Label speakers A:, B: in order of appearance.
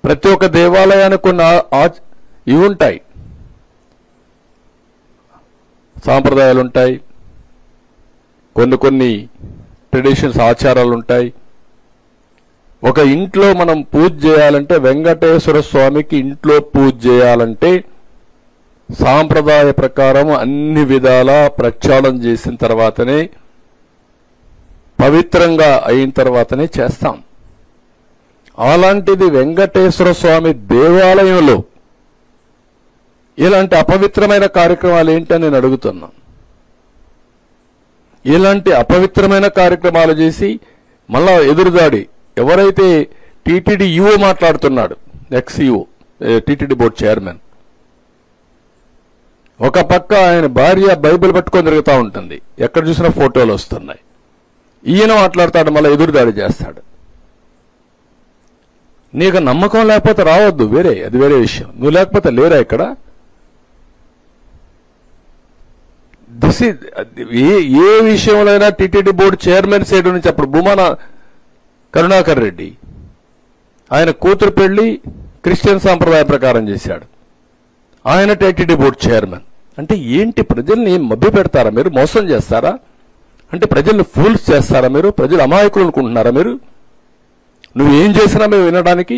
A: ప్రతి ఒక్క దేవాలయానికి కొన్ని ఇవి ఉంటాయి, సాంప్రదాయాలు ఉంటాయి, కొన్ని ట్రెడిషన్స్, ఆచారాలు ఉంటాయి. ఒక ఇంట్లో మనం పూజ చేయాలంటే, వెంకటేశ్వర స్వామికి ఇంట్లో పూజ చేయాలంటే సాంప్రదాయ ప్రకారం అన్ని విధాలా ప్రక్షాళన చేసిన తర్వాతనే, పవిత్రంగా అయిన తర్వాతనే చేస్తాం. అలాంటిది వెంకటేశ్వర స్వామి దేవాలయంలో ఇలాంటి అపవిత్రమైన కార్యక్రమాలు ఏంటని నేను అడుగుతున్నా. ఇలాంటి అపవిత్రమైన కార్యక్రమాలు చేసి మళ్ళా ఎదురుదాడి, ఎవరైతే టీటీడీ ఈఓ మాట్లాడుతున్నాడు, X EO, TTD board chairman, ఒక పక్క ఆయన భార్య బైబిల్ పట్టుకొని తిరుగుతూ ఉంటుంది, ఎక్కడ చూసినా ఫోటోలు వస్తున్నాయి. ఈయన మాట్లాడతాడు, మళ్ళీ ఎదురుదాడి చేస్తాడు. నీకు నమ్మకం లేకపోతే రావద్దు, అది వేరే విషయం. నువ్వు లేకపోతే లేరా ఇక్కడ? ఏ విషయంలో టీటీడీ బోర్డు చైర్మన్ సైడ్ నుంచి అప్పుడు భూమాన కరుణాకర్ రెడ్డి ఆయన కూతురు పెళ్లి క్రిస్టియన్ సాంప్రదాయ ప్రకారం చేశాడు. ఆయన టీటీడీ బోర్డు చైర్మన్. అంటే ఏంటి, ప్రజల్ని మభ్య పెడతారా మీరు? మోసం చేస్తారా? అంటే ప్రజల్ని ఫూల్స్ చేస్తారా మీరు? ప్రజలు అమాయకులు అనుకుంటున్నారా మీరు? నువ్వేం చేసినా మేము వినడానికి